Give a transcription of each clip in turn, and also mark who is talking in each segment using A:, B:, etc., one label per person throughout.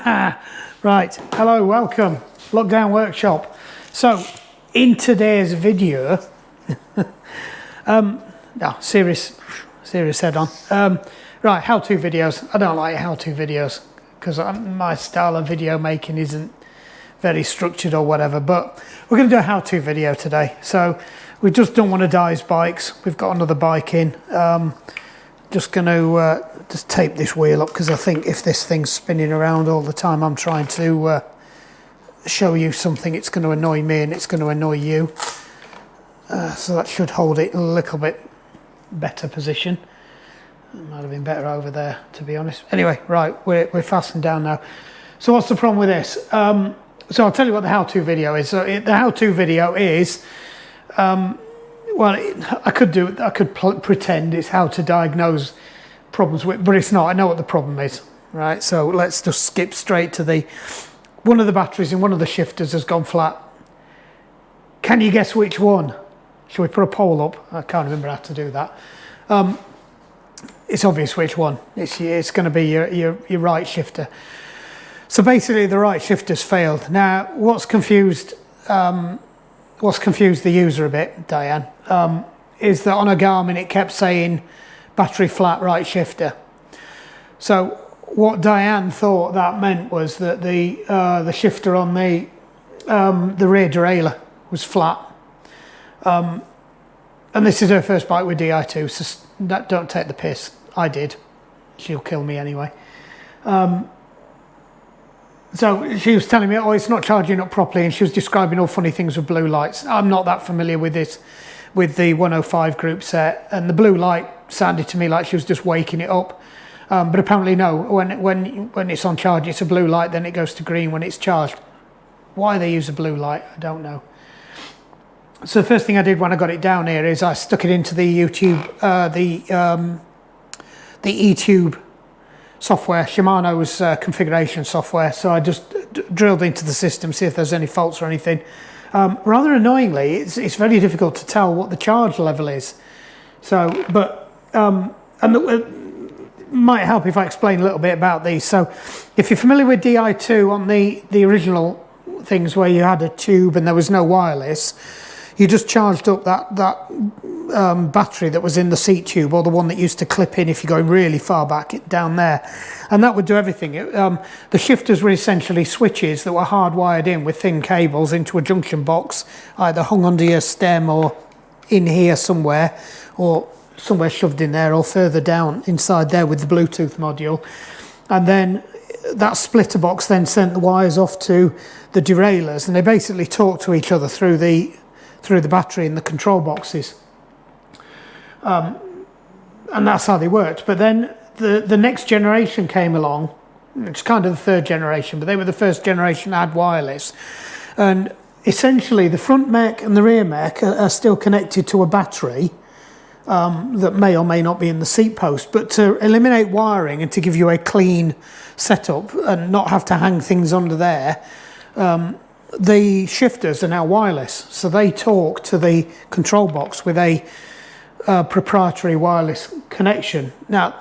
A: Right, hello, welcome, Lockdown Workshop. So, in today's video, serious head on. Right, how-to videos. I don't like how-to videos because my style of video making isn't very structured or whatever, but we're going to do a how-to video today. So, we've just done one of Di's bikes. We've got another bike in. Just going to just tape this wheel up because I think if this thing's spinning around all the time I'm trying to show you something, it's going to annoy me and it's going to annoy you. So that should hold it in a little bit better position. It might have been better over there, to be honest. Anyway, right, we're fastened down now. So what's the problem with this? So I'll tell you what the how-to video is. So the how-to video is well, I could pretend it's how to diagnose problems with, but it's not. I know what the problem is, right? So let's just skip straight to one of the batteries in one of the shifters has gone flat. Can you guess which one? Shall we put a poll up? I can't remember how to do that. It's obvious which one. It's going to be your right shifter. So basically, the right shifter's failed. Now, what's confused the user a bit, Diane, is that on a Garmin it kept saying battery flat right shifter. So what Diane thought that meant was that the shifter on the rear derailleur was flat. And this is her first bike with Di2, so don't take the piss. I did. She'll kill me anyway. So she was telling me, oh, it's not charging up properly, and she was describing all funny things with blue lights. I'm not that familiar with this, with the 105 group set, and the blue light sounded to me like she was just waking it up. But apparently no, when it's on charge, it's a blue light, then it goes to green when it's charged. Why they use a blue light, I don't know. So the first thing I did when I got it down here is I stuck it into the the eTube software, Shimano's configuration software. So I just drilled into the system, see if there's any faults or anything. Rather annoyingly, it's very difficult to tell what the charge level is. So, but it might help if I explain a little bit about these. So, if you're familiar with Di2 on the original things where you had a tube and there was no wireless, you just charged up that battery that was in the seat tube, or the one that used to clip in if you're going really far back down there, and that would do everything. The shifters were essentially switches that were hardwired in with thin cables into a junction box, either hung under your stem or in here somewhere, or somewhere shoved in there, or further down inside there with the Bluetooth module. And then that splitter box then sent the wires off to the derailleurs, and they basically talked to each other through the battery in the control boxes. And that's how they worked. But then the next generation came along. It's kind of the third generation, but they were the first generation that had wireless. And essentially the front mech and the rear mech are still connected to a battery that may or may not be in the seat post. But to eliminate wiring and to give you a clean setup and not have to hang things under there, the shifters are now wireless. So they talk to the control box with a proprietary wireless connection. Now,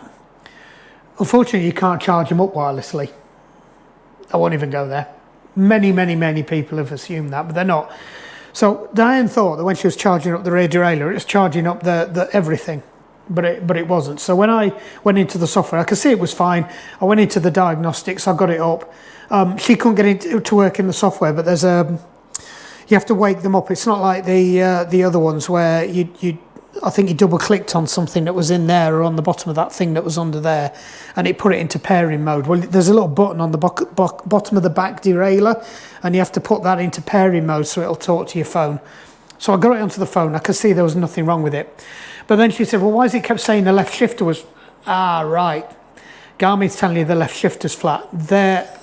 A: unfortunately, you can't charge them up wirelessly. I won't even go there. Many people have assumed that, but they're not. So Diane thought that when she was charging up the rear derailleur, it was charging up the everything, but it wasn't. So when I went into the software, I could see it was fine. I went into the diagnostics, I got it up. She couldn't get it to work in the software, but there's you have to wake them up. It's not like the other ones where I think you double clicked on something that was in there or on the bottom of that thing that was under there, and it put it into pairing mode. Well, there's a little button on the bottom of the back derailleur, and you have to put that into pairing mode so it'll talk to your phone. So I got it onto the phone. I could see there was nothing wrong with it. But then she said, well, why is it kept saying the left shifter was... right. Garmin's telling you the left shifter's flat.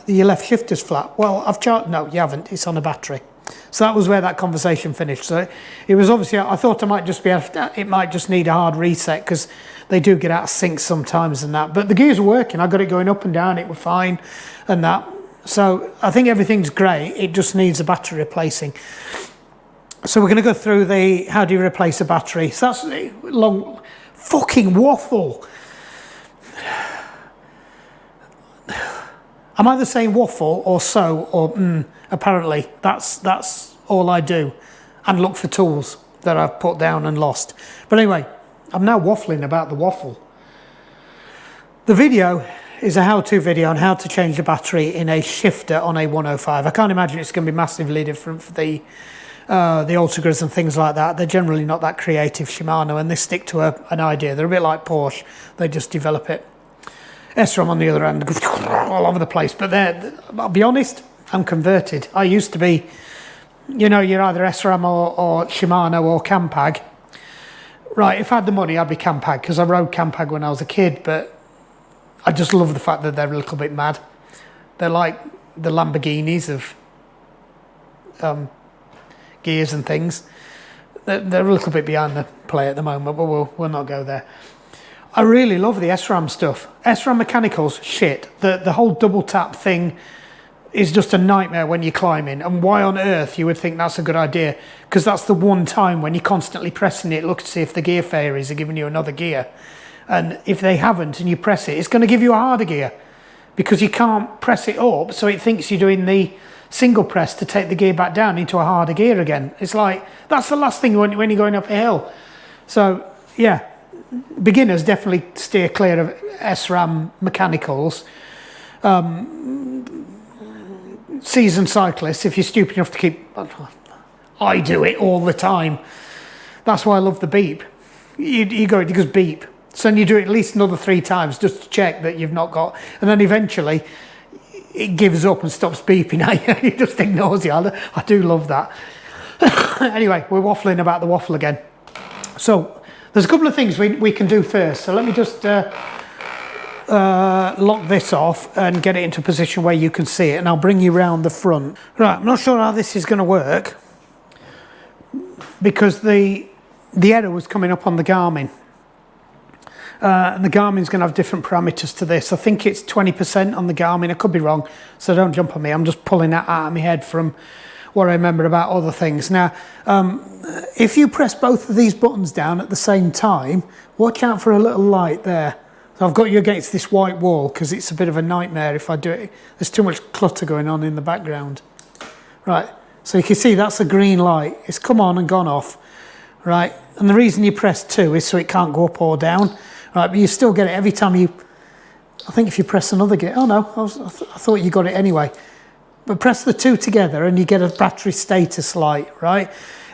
A: Your left shifter's flat. Well, I've charged... No, you haven't. It's on a battery. So that was where that conversation finished. So it was obviously... I thought it might just need a hard reset because they do get out of sync sometimes and that. But the gears were working. I got it going up and down. It was fine and that. So I think everything's great. It just needs a battery replacing. So we're going to go through the how do you replace a battery. So that's a long fucking waffle. I'm either saying waffle or so or apparently. That's all I do. And look for tools that I've put down and lost. But anyway, I'm now waffling about the waffle. The video is a how-to video on how to change the battery in a shifter on a 105. I can't imagine it's going to be massively different for the Ultegras and things like that. They're generally not that creative, Shimano, and they stick to an idea. They're a bit like Porsche. They just develop it. SRAM on the other hand, all over the place. But I'll be honest, I'm converted. I used to be, you know, you're either SRAM or Shimano or Campag. Right, if I had the money, I'd be Campag, because I rode Campag when I was a kid, but I just love the fact that they're a little bit mad. They're like the Lamborghinis of gears and things. They're a little bit behind the play at the moment, but we'll not go there. I really love the SRAM stuff. SRAM mechanicals, shit. The whole double tap thing is just a nightmare when you're climbing. And why on earth you would think that's a good idea? Because that's the one time when you're constantly pressing it, look to see if the gear fairies are giving you another gear. And if they haven't and you press it, it's going to give you a harder gear. Because you can't press it up, so it thinks you're doing the single press to take the gear back down into a harder gear again. It's like, that's the last thing when you're going up a hill. So, yeah. Beginners definitely steer clear of SRAM mechanicals. Seasoned cyclists, if you're stupid enough to keep... I do it all the time. That's why I love the beep. It goes beep. So then you do it at least another 3 times just to check that you've not got... And then eventually it gives up and stops beeping. It just ignores you. I do love that. Anyway, we're waffling about the waffle again. So... there's a couple of things we can do first. So let me just lock this off and get it into a position where you can see it, and I'll bring you round the front. Right, I'm not sure how this is going to work because the error was coming up on the Garmin. And the Garmin's going to have different parameters to this. I think it's 20% on the Garmin. I could be wrong, so don't jump on me. I'm just pulling that out of my head from what I remember about other things. Now, if you press both of these buttons down at the same time, watch out for a little light there. So I've got you against this white wall because it's a bit of a nightmare if I do it. There's too much clutter going on in the background. Right, so you can see that's a green light. It's come on and gone off. Right, and the reason you press 2 is so it can't go up or down. Right, but you still get it every time you... I think if you press another gear... Oh no, I thought you got it anyway. But press the 2 together and you get a battery status light, right?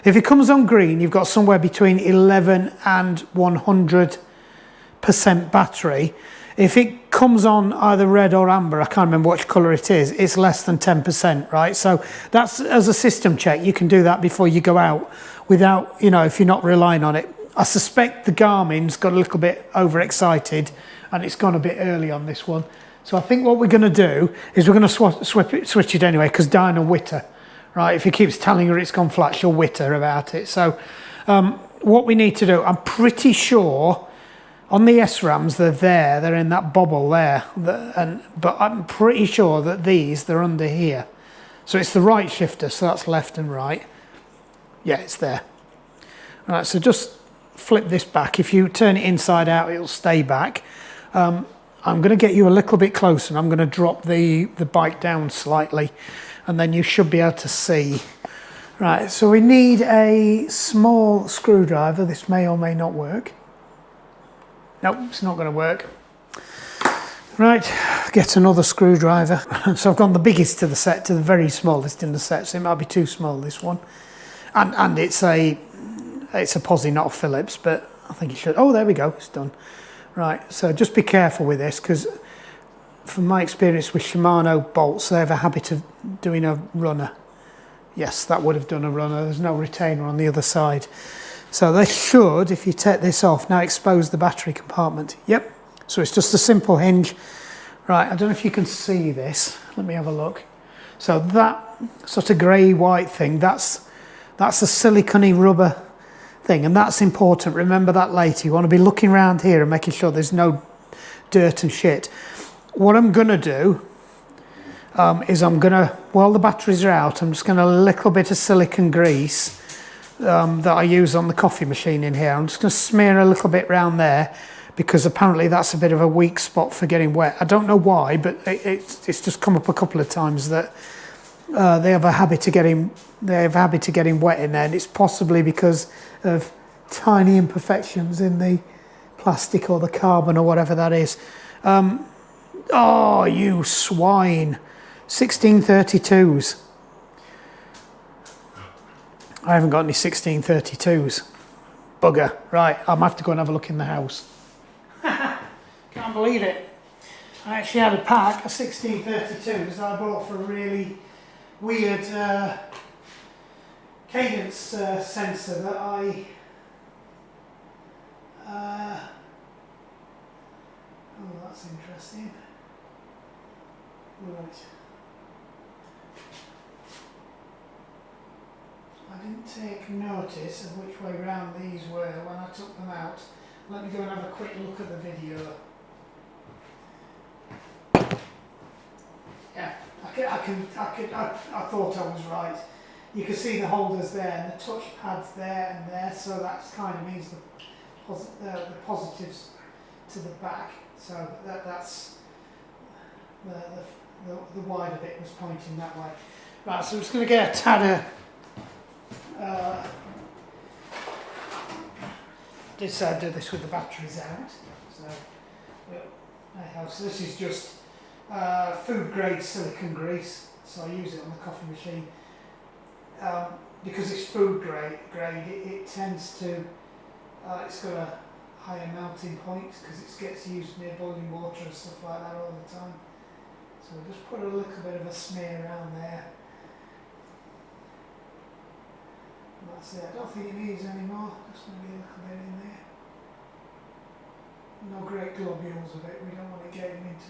A: If it comes on green, you've got somewhere between 11 and 100% battery. If it comes on either red or amber, I can't remember which colour it is, it's less than 10%, right? So that's, as a system check, you can do that before you go out without, you know, if you're not relying on it. I suspect the Garmin's got a little bit overexcited and it's gone a bit early on this one. So I think what we're going to do is we're going to switch it anyway, because Diana witter, right? If he keeps telling her it's gone flat, she'll witter about it. So what we need to do, I'm pretty sure on the SRAMs they're in that bobble there, but I'm pretty sure that they're under here. So it's the right shifter, so that's left and right. Yeah, it's there. All right, so just flip this back. If you turn it inside out, it'll stay back. I'm going to get you a little bit closer and I'm going to drop the bike down slightly and then you should be able to see. Right, so we need a small screwdriver. This may or may not work. Nope, it's not going to work. Right, get another screwdriver. So I've gone the biggest to the set to the very smallest in the set, so it might be too small, this one. And it's a Posi, not a Phillips, but I think it should. Oh, there we go, it's done. Right, so just be careful with this, because from my experience with Shimano bolts, they have a habit of doing a runner. Yes, that would have done a runner. There's no retainer on the other side. So they should, if you take this off, now expose the battery compartment. Yep, so it's just a simple hinge. Right, I don't know if you can see this. Let me have a look. So that sort of grey-white thing, that's a silicone rubber thing, and that's important. Remember that later. You want to be looking around here and making sure there's no dirt and shit. What I'm going to do is I'm going to, while the batteries are out, I'm just going to a little bit of silicone grease that I use on the coffee machine in here. I'm just going to smear a little bit around there, because apparently that's a bit of a weak spot for getting wet. I don't know why, but it's just come up a couple of times that they have a habit of getting wet in there, and it's possibly because of tiny imperfections in the plastic or the carbon or whatever that is. Oh, you swine! 1632s. I haven't got any 1632s. Bugger. Right, I'll have to go and have a look in the house. Can't believe it. I actually had a pack of 1632s that I bought for a really weird cadence sensor that I... oh, that's interesting. Right. I didn't take notice of which way round these were when I took them out. Let me go and have a quick look at the video. Yeah, I thought I was right. You can see the holders there and the touch pads there and there, so that kind of means the positives to the back. So that's the wider bit was pointing that way. Right, so I'm just going to get a tad of did say I'd do this with the batteries out, so so this is just food grade silicone grease, so I use it on the coffee machine. Because it's food grade, it tends to, it's got a higher melting point because it gets used near boiling water and stuff like that all the time. So we'll just put a little bit of a smear around there. That's it. I don't think it needs any more. Just maybe a little bit in there. No great globules of it. We don't want it getting into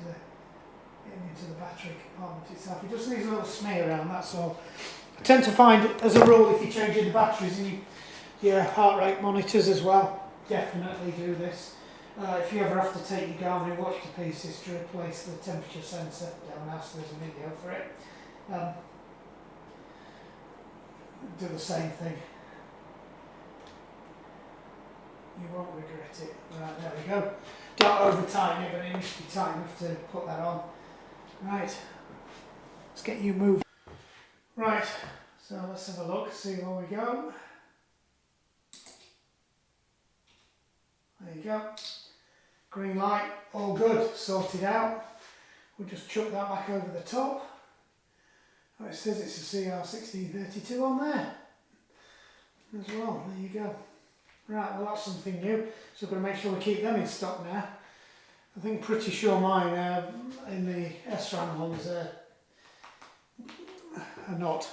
A: the battery compartment itself. It just needs a little smear around. That's all. I tend to find, as a rule, if you're changing the batteries in your heart rate monitors as well, definitely do this. If you ever have to take your Garmin watch to pieces to replace the temperature sensor, don't ask, there's a video for it. Do the same thing. You won't regret it. Right, there we go. Don't over tighten it, but it needs to be tight enough to put that on. Right, let's get you moving. Right, so let's have a look, see where we go. There you go. Green light, all good, sorted out. We'll just chuck that back over the top. Oh, it says it's a CR1632 on there as well. There you go. Right, well that's something new. So we're going to make sure we keep them in stock now. I think pretty sure mine in the SRAM ones are not.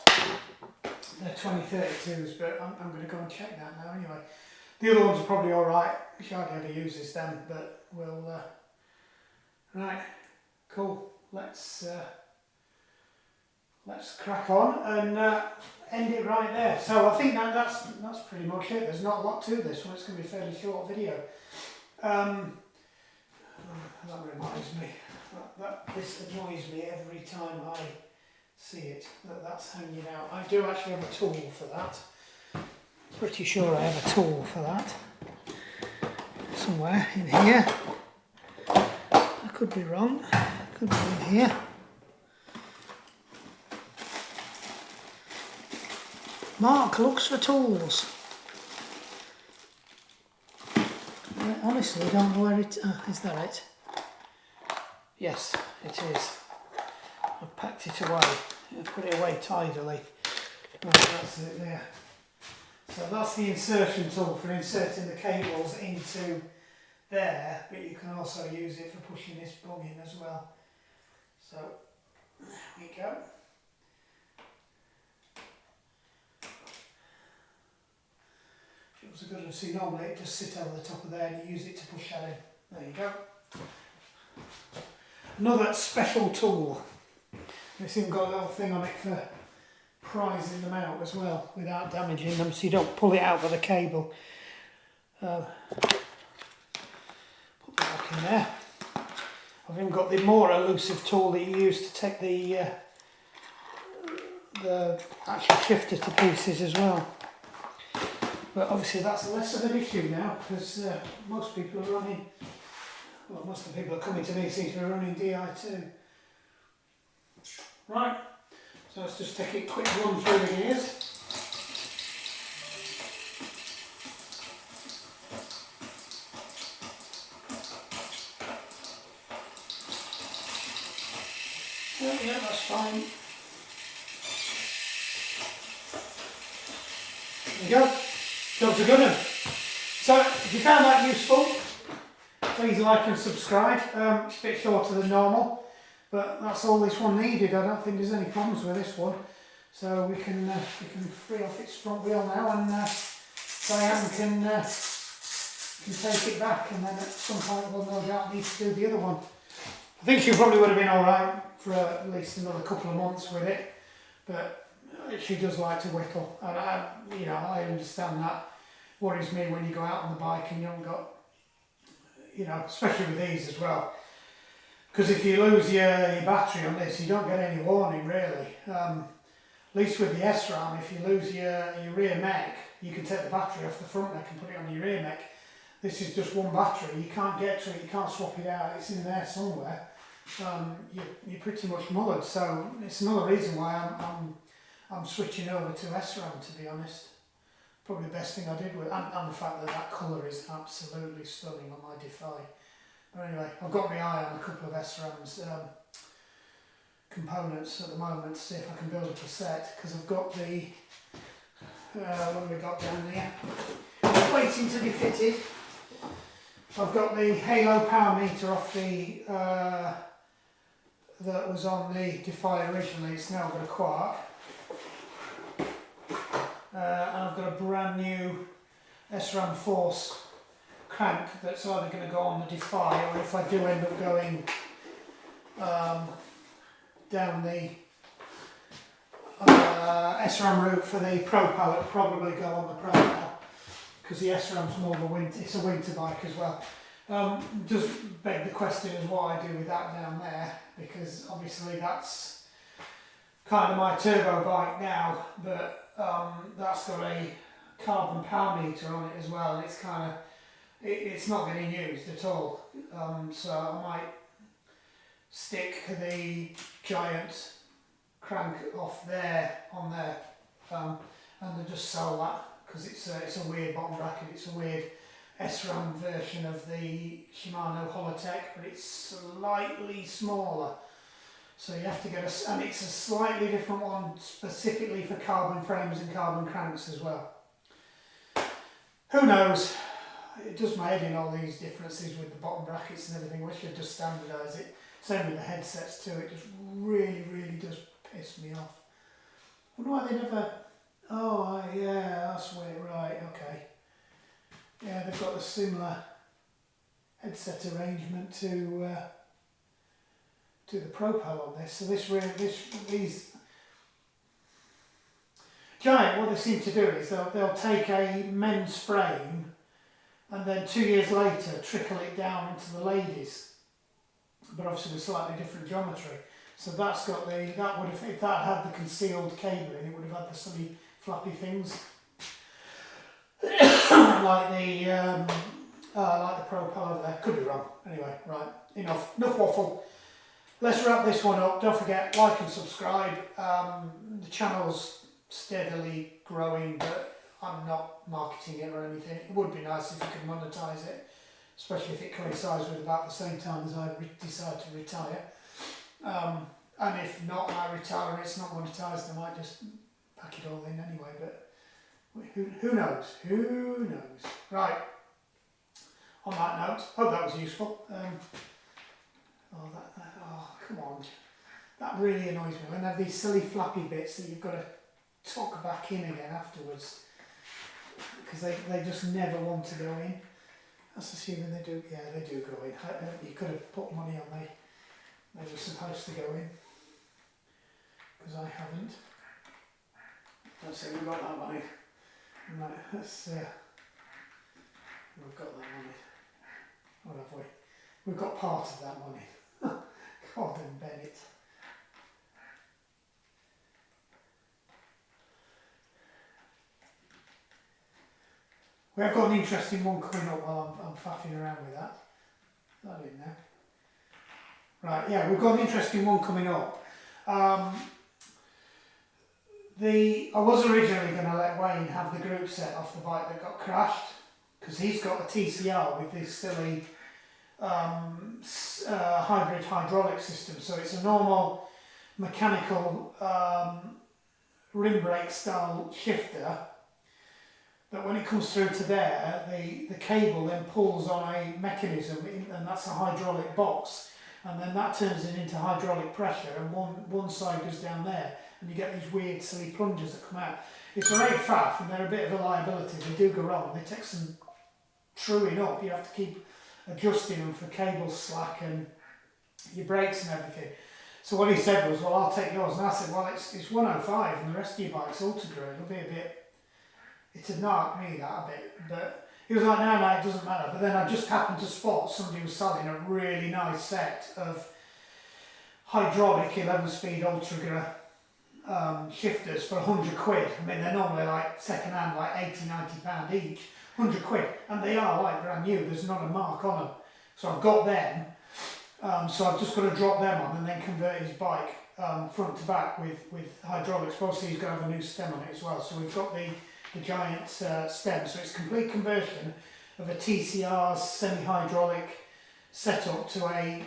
A: They're 2032s, but I'm going to go and check that now anyway. The other ones are probably alright. She hardly ever uses them, but we'll... right, cool. Let's crack on and end it right there. So I think that's pretty much it. There's not a lot to this one. It's going to be a fairly short video. That reminds me. This annoys me every time I see it. That's hanging out. I do actually have a tool for that. Pretty sure I have a tool for that. Somewhere in here. I could be wrong. Could be in here. Mark looks for tools. I honestly don't know where it... is that it? Yes, it is. I've packed it away. I'll put it away tidily. Right, that's it there. So that's the insertion tool for inserting the cables into there, but you can also use it for pushing this bung in as well. So, there we go. It was a good one. See, normally it just sits over the top of there and you use it to push that in. There you go. Another special tool. It's even got a little thing on it for prizing them out as well without damaging them, so you don't pull it out with a cable. Put that back in there. I've even got the more elusive tool that you use to take the actual shifter to pieces as well. But obviously that's less of an issue now because most people are running Well, most of the people that are coming to me seem to be running Di2. Right, so let's just take a quick run through the gears. Yeah, that's fine. There you go. Job's a good one. So, if you found that useful, please like and subscribe. It's a bit shorter than normal, but that's all this one needed. I don't think there's any problems with this one. So we can free off its front wheel now, and Diane can take it back, and then at some point we'll no doubt need to do the other one. I think she probably would have been alright for at least another couple of months with it, but she does like to whittle, and I understand that. Worries me when you go out on the bike and you haven't got, especially with these as well, because if you lose your battery on this, you don't get any warning really. At least with the SRAM, if you lose your rear mech, you can take the battery off the front mech and put it on your rear mech. This is just one battery, you can't get to it, you can't swap it out, it's in there somewhere. You're pretty much mullered, so it's another reason why I'm switching over to SRAM, to be honest. Probably the best thing I did with, and the fact that that colour is absolutely stunning on my Di2. But anyway, I've got my eye on a couple of SRAM's components at the moment to see if I can build up a set, because I've got the, what have we got down there? Waiting to be fitted. I've got the Halo power meter off the, that was on the Di2 originally, it's now got a Quark. And I've got a brand new SRAM Force crank that's either going to go on the Di2, or if I do end up going down the SRAM route for the Pro Pal, it'll probably go on the Pro Pal, because the SRAM's more of a winter, it's a winter bike as well. Just beg the question as what I do with that down there, because obviously that's kind of my turbo bike now, but that's got a carbon power meter on it as well, and it's kind of, it's not getting used at all. So I might stick the giant crank off there, on there, and then just sell that, because it's a weird bottom bracket, it's a weird SRAM version of the Shimano Holotech, but it's slightly smaller. So you have to get and it's a slightly different one specifically for carbon frames and carbon cranks as well. Who knows? It does my head in, all these differences with the bottom brackets and everything. We should just standardise it. Same with the headsets too. It just really, really does piss me off. I wonder why they never. Oh yeah, that's weird. Right, okay. Yeah, they've got a similar headset arrangement to the Pro Pal on this. So these Giant, what they seem to do is they'll take a men's frame and then 2 years later trickle it down into the ladies, but obviously with slightly different geometry. So that's got if that had the concealed cabling, it would have had the silly flappy things like the Pro Pal over there. Could be wrong. Anyway, right, enough waffle. Let's wrap this one up. Don't forget, like and subscribe. The channel's steadily growing, but I'm not marketing it or anything. It would be nice if you could monetize it, especially if it coincides with about the same time as I decide to retire. And if not, I retire and it's not monetized, I might just pack it all in anyway, but who knows? Who knows? Right. On that note, hope that was useful. Oh, come on. That really annoys me when they have these silly flappy bits that you've got to tuck back in again afterwards, because they just never want to go in. That's assuming they do. Yeah, they do go in. You could have put money on they were supposed to go in, because I haven't. Let's see, we've got that money. Right, let's see. We've got that money. What have we? We've got part of that money. Gordon Bennett. We have got an interesting one coming up while I'm faffing around with that. that in there. Right, yeah, we've got an interesting one coming up. I was originally going to let Wayne have the group set off the bike that got crashed, because he's got a TCR with this silly hybrid hydraulic system. So it's a normal mechanical rim brake style shifter, but when it comes through to there, the cable then pulls on a mechanism, and that's a hydraulic box, and then that turns it into hydraulic pressure, and one side goes down there, and you get these weird silly plungers that come out. It's a rate faff, and they're a bit of a liability. They do go wrong. They take some truing up. You have to keep adjusting them for cable slack and your brakes and everything. So what he said was, well, I'll take yours. And I said, well, it's 105 and the rest of your bike's Ultra. It'll be a bit, it'd knock me that a bit. But he was like, no, it doesn't matter. But then I just happened to spot somebody was selling a really nice set of hydraulic 11-speed Ultra shifters for 100 quid. I mean, they're normally like second hand, like 80, 90 pound each. 100 quid, and they are like brand new. There's not a mark on them. So I've got them. So I've just got to drop them on and then convert his bike front to back with hydraulics. Obviously he's got to have a new stem on it as well. So we've got the giant stem. So it's complete conversion of a TCR semi-hydraulic setup to a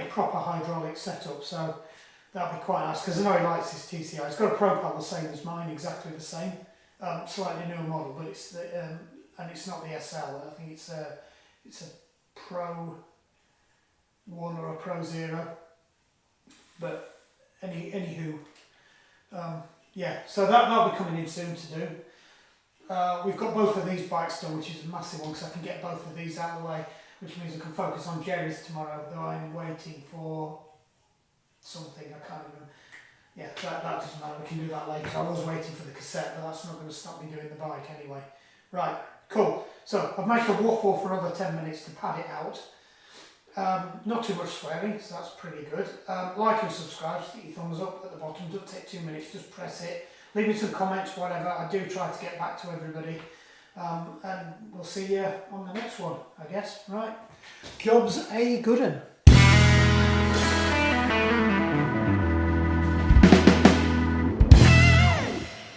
A: proper hydraulic setup. So that'll be quite nice, because I know he likes his TCR. It's got a profile the same as mine, exactly the same. Slightly newer model, but it's and it's not the SL. I think it's a Pro 1 or a Pro 0. But anywho, yeah. So that'll be coming in soon to do. We've got both of these bikes done, which is a massive one, because I can get both of these out of the way, which means I can focus on Jerry's tomorrow. Though I'm waiting for something, I can't even. Yeah, that doesn't matter, we can do that later. I was waiting for the cassette, but that's not going to stop me doing the bike anyway. Right, cool. So I've made a waffle for another 10 minutes to pad it out. Not too much swearing, so that's pretty good. Like and subscribe, stick your thumbs up at the bottom, don't take 2 minutes, just press it. Leave me some comments, whatever. I do try to get back to everybody. And we'll see you on the next one, I guess. Right, job's a good 'un.